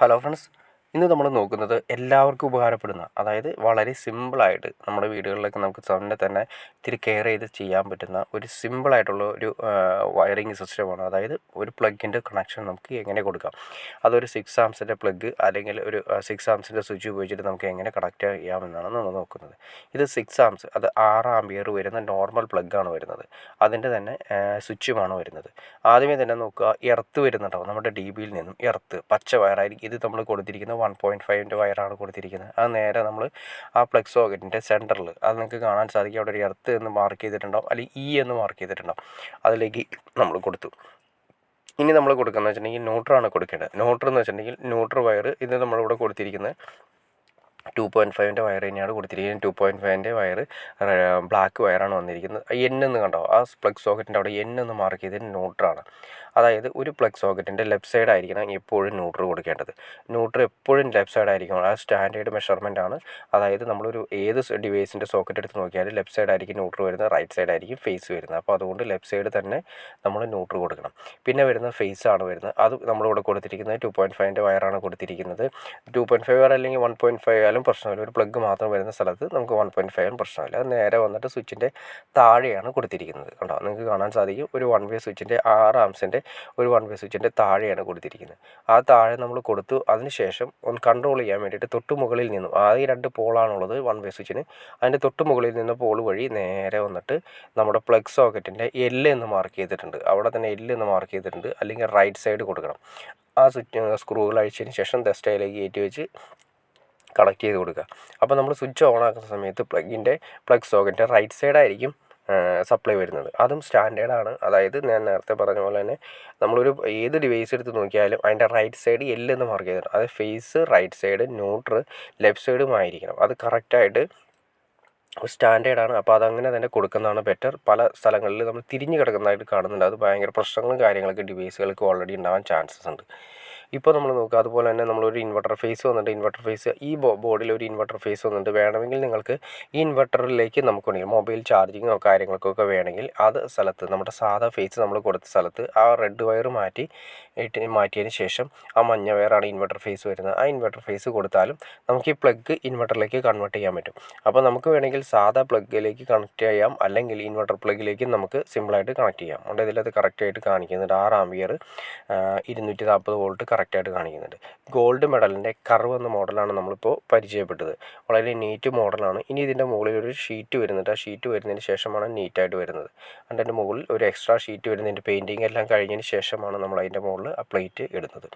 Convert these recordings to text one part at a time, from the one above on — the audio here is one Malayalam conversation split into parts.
ഹലോ ഫ്രണ്ട്സ്, ഇന്ന് നമ്മൾ നോക്കുന്നത് എല്ലാവർക്കും ഉപകാരപ്പെടുന്ന, അതായത് വളരെ സിമ്പിളായിട്ട് നമ്മുടെ വീടുകളിലൊക്കെ നമുക്ക് തന്നെ ഇത്തിരി കെയർ ചെയ്ത് ചെയ്യാൻ പറ്റുന്ന ഒരു സിമ്പിളായിട്ടുള്ള ഒരു വയറിങ് സിസ്റ്റമാണ്. അതായത് ഒരു പ്ലഗിൻ്റെ കണക്ഷൻ നമുക്ക് എങ്ങനെ കൊടുക്കാം, അതൊരു 6 ആംസിൻ്റെ പ്ലഗ് അല്ലെങ്കിൽ ഒരു 6 ആംസിൻ്റെ സ്വിച്ച് ഉപയോഗിച്ചിട്ട് നമുക്ക് എങ്ങനെ കണക്ട് ചെയ്യാമെന്നാണ് നമ്മൾ നോക്കുന്നത്. ഇത് 6 ആംസ്, അത് 6 ആംപിയർ വരുന്ന നോർമൽ പ്ലഗ്ഗാണ് വരുന്നത്. അതിൻ്റെ തന്നെ സ്വിച്ചുമാണ് വരുന്നത്. ആദ്യമേ തന്നെ നോക്കുക, എർത്ത് വരുന്നുണ്ടാവും നമ്മുടെ ഡി ബിയിൽ നിന്നും. എർത്ത് പച്ച വയറായിരിക്കും. ഇത് നമ്മൾ കൊടുത്തിരിക്കുന്നത് 1.5 വയറാണ് കൊടുത്തിരിക്കുന്നത്. അത് നേരെ നമ്മൾ ആ പ്ലഗ് സോക്കറ്റിൻ്റെ സെൻറ്ററിൽ അത് നിങ്ങൾക്ക് കാണാൻ സാധിക്കും. അവിടെ ഒരു എർത്ത് എന്ന് മാർക്ക് ചെയ്തിട്ടുണ്ടാവും, അല്ലെങ്കിൽ ഇ എന്ന് മാർക്ക് ചെയ്തിട്ടുണ്ടാവും. അതിലേക്ക് നമ്മൾ കൊടുത്തു. ഇനി നമ്മൾ കൊടുക്കുന്നത് വെച്ചിട്ടുണ്ടെങ്കിൽ ന്യൂട്രാണ് കൊടുക്കേണ്ടത്. ന്യൂട്രൽ എന്ന് വെച്ചിട്ടുണ്ടെങ്കിൽ ന്യൂട്രൽ വയർ ഇത് നമ്മളിവിടെ കൊടുത്തിരിക്കുന്നത് 2.5 വയർ തന്നെയാണ് കൊടുത്തിരിക്കുന്നത്. 2.5 വയർ ബ്ലാക്ക് വയറാണ് വന്നിരിക്കുന്നത്. എന്ന് കണ്ടോ, ആ പ്ലഗ് സോക്കറ്റിൻ്റെ അവിടെ എന്ന് മാർക്ക് ചെയ്തത് ന്യൂട്രാണ്. അതായത് ഒരു പ്ലഗ് സോക്കറ്റിൻ്റെ ലെഫ്റ്റ് സൈഡ് ആയിരിക്കണം എപ്പോഴും ന്യൂട്രൽ കൊടുക്കേണ്ടത്. ന്യൂട്രൽ എപ്പോഴും ലെഫ്റ്റ് സൈഡ് ആയിരിക്കണം. ആ സ്റ്റാൻഡേർഡ് മെഷർമെൻ്റ് ആണ്. അതായത് നമ്മളൊരു ഏത് ഡിവൈസിൻ്റെ സോക്കറ്റ് എടുത്ത് നോക്കിയാലും ലെഫ്റ്റ് സൈഡ് ആയിരിക്കും ന്യൂട്രൽ വരുന്നത്, റൈറ്റ് സൈഡ് ആയിരിക്കും ഫേസ് വരുന്നത്. അപ്പോൾ അതുകൊണ്ട് ലെഫ്റ്റ് സൈഡ് തന്നെ നമ്മൾ ന്യൂട്രൽ കൊടുക്കണം. പിന്നെ വരുന്ന ഫേസ് ആണ് വരുന്നത്. അത് നമ്മളിവിടെ കൊടുത്തിരിക്കുന്നത് 2.5 വയറാണ് കൊടുത്തിരിക്കുന്നത്. 2.5 വയർ അല്ലെങ്കിൽ 1.5 ആയാലും പ്രശ്നമില്ല. ഒരു പ്ലഗ് മാത്രം വരുന്ന സ്ഥലത്ത് നമുക്ക് 1.5 ആയാലും പ്രശ്നമില്ല. അത് നേരെ വന്നിട്ട് സ്വിച്ചിൻ്റെ താഴെയാണ് കൊടുത്തിരിക്കുന്നത്. കണ്ടോ, നിങ്ങൾക്ക് കാണാൻ സാധിക്കും. ഒരു 1 വേ സ്വിച്ചിൻ്റെ 6 ആംസിൻ്റെ ഒരു 1 വേ സ്വിച്ചിൻ്റെ താഴെയാണ് കൊടുത്തിരിക്കുന്നത്. ആ താഴെ നമ്മൾ കൊടുത്തു. അതിനുശേഷം ഒന്ന് കൺട്രോൾ ചെയ്യാൻ വേണ്ടിയിട്ട് തൊട്ട് മുകളിൽ നിന്നും, ആദ്യം 2 പോളാണുള്ളത് 1 വേ സ്വിച്ചിന്. അതിൻ്റെ തൊട്ട് മുകളിൽ നിന്ന് പോൾ വഴി നേരെ വന്നിട്ട് നമ്മുടെ പ്ലഗ് സോക്കറ്റിൻ്റെ എന്ന് മാർക്ക് ചെയ്തിട്ടുണ്ട്. അവിടെ തന്നെ എന്ന് മാർക്ക് ചെയ്തിട്ടുണ്ട്. അല്ലെങ്കിൽ റൈറ്റ് സൈഡ് കൊടുക്കണം. ആ സ്വിച്ച് സ്ക്രൂകൾ അഴിച്ചതിന് ശേഷം ദസ്റ്റയിലേക്ക് കയറ്റി വെച്ച് കണക്ട് ചെയ്ത് കൊടുക്കുക. അപ്പോൾ നമ്മൾ സ്വിച്ച് ഓൺ ആക്കുന്ന സമയത്ത് പ്ലഗ് സോക്കറ്റ് റൈറ്റ് സൈഡായിരിക്കും സപ്ലൈ വരുന്നത്. അതും സ്റ്റാൻഡേർഡാണ്. അതായത് ഞാൻ നേരത്തെ പറഞ്ഞ പോലെ തന്നെ നമ്മളൊരു ഏത് ഡിവൈസ് എടുത്ത് നോക്കിയാലും അതിൻ്റെ റൈറ്റ് സൈഡ് എന്ന് മാർക്ക് ചെയ്തിട്ടുണ്ട്. അത് face, right side, neutral, left സൈഡും ആയിരിക്കണം. അത് കറക്റ്റായിട്ട് സ്റ്റാൻഡേർഡാണ്. അപ്പോൾ അതങ്ങനെ തന്നെ കൊടുക്കുന്നതാണ് ബെറ്റർ. പല സ്ഥലങ്ങളിൽ നമ്മൾ തിരിഞ്ഞ് കിടക്കുന്നതായിട്ട് കാണുന്നുണ്ട്. അത് ഭയങ്കര പ്രശ്നങ്ങളും കാര്യങ്ങളൊക്കെ ഡിവൈസുകൾക്ക് ഓൾറെഡി ഉണ്ടാവാൻ ചാൻസസ് ഉണ്ട്. ഇപ്പോൾ നമ്മൾ നോക്കുക, അതുപോലെ തന്നെ നമ്മളൊരു ഇൻവെർട്ടർ ഫേസ് വന്നിട്ട്, ഇൻവെർട്ടർ ഫേസ് ഈ ബോർഡിൽ ഒരു ഇൻവെർട്ടർ ഫേസ് വന്നിട്ട് വേണമെങ്കിൽ നിങ്ങൾക്ക് ഈ ഇൻവെർട്ടറിലേക്ക് നമുക്ക് വേണമെങ്കിൽ മൊബൈൽ ചാർജിങ്ങോ കാര്യങ്ങൾക്കൊക്കെ വേണമെങ്കിൽ അത് സ്ഥലത്ത് നമ്മുടെ സാധാ ഫേസ് നമ്മൾ കൊടുത്ത സ്ഥലത്ത് ആ റെഡ് വയർ മാറ്റിയതിന് ശേഷം ആ മഞ്ഞ വയറാണ് ഇൻവെർട്ടർ ഫേസ് വരുന്നത്. ആ ഇൻവെർട്ടർ ഫേസ് കൊടുത്താലും നമുക്ക് ഈ പ്ലഗ് ഇൻവെർട്ടറിലേക്ക് കൺവേർട്ട് ചെയ്യാൻ പറ്റും. അപ്പോൾ നമുക്ക് വേണമെങ്കിൽ സാധാ പ്ലഗിലേക്ക് കണക്ട് ചെയ്യാം, അല്ലെങ്കിൽ ഇൻവെർട്ടർ പ്ലഗിലേക്ക് നമുക്ക് സിമ്പിളായിട്ട് കണക്ട് ചെയ്യാം. അതുകൊണ്ട് ഇതിലത് കറക്റ്റായിട്ട് കാണിക്കുന്നുണ്ട്. 6 ആംപിയർ 240 വോൾട്ട് കറക്റ്റായിട്ട് കാണിക്കുന്നുണ്ട്. ഗോൾഡ് മെഡലിൻ്റെ കർവ് എന്ന മോഡലാണ് നമ്മളിപ്പോൾ പരിചയപ്പെട്ടത്. വളരെ നീറ്റ് മോഡലാണ്. ഇനി ഇതിൻ്റെ മുകളിൽ ഒരു ഷീറ്റ് വരുന്നുണ്ട്. ആ ഷീറ്റ് വരുന്നതിന് ശേഷമാണ് നീറ്റായിട്ട് വരുന്നത്. അതിൻ്റെ മുകളിൽ ഒരു എക്സ്ട്രാ ഷീറ്റ് വരുന്നതിൻ്റെ പെയിൻറ്റിങ് എല്ലാം കഴിഞ്ഞതിന് ശേഷമാണ് നമ്മൾ അതിൻ്റെ മുകളിൽ ആ പ്ലേറ്റ് ഇടുന്നത്.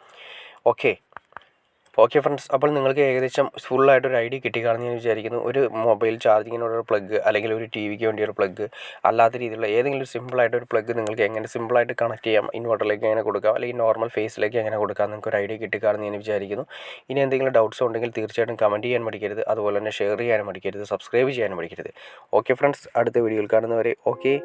ഓക്കെ ഫ്രണ്ട്സ്, അപ്പോൾ നിങ്ങൾക്ക് ഏകദേശം ഫുള്ളായിട്ടൊരു ഐഡിയ കിട്ടിക്കാണെന്ന് ഞാൻ വിചാരിക്കുന്നു. ഒരു മൊബൈൽ ചാർജിങ്ങിനുള്ള പ്ലഗ്, അല്ലെങ്കിൽ ഒരു ടി വിക്ക് വേണ്ടിയൊരു പ്ലഗ്, അല്ലാത്ത രീതിയിലുള്ള ഏതെങ്കിലും ഒരു സിമ്പിളായിട്ടൊരു പ്ലഗ് നിങ്ങൾക്ക് എങ്ങനെ സിമ്പിളായിട്ട് കണക്ട് ചെയ്യാം, ഇൻവെർട്ടറിലേക്ക് എങ്ങനെ കൊടുക്കാം, അല്ലെങ്കിൽ നോർമൽ ഫേസിലേക്ക് എങ്ങനെ കൊടുക്കാം, നിങ്ങൾക്ക് ഒരു ഐഡിയ കിട്ടിക്കാണെന്ന് ഞാൻ വിചാരിക്കുന്നു. ഇനി എന്തെങ്കിലും ഡൗട്ട്സ് ഉണ്ടെങ്കിൽ തീർച്ചയായിട്ടും കമൻറ്റ് ചെയ്യാൻ മടിക്കരുത്. അതുപോലെ തന്നെ ഷെയർ ചെയ്യാനും മടിക്കരുത്, സബ്സ്ക്രൈബ് ചെയ്യാനും മടിക്കരുത്. ഓക്കെ ഫ്രണ്ട്സ്, അടുത്ത വീഡിയോയിൽ കാണുന്നവരെ ഓക്കെ.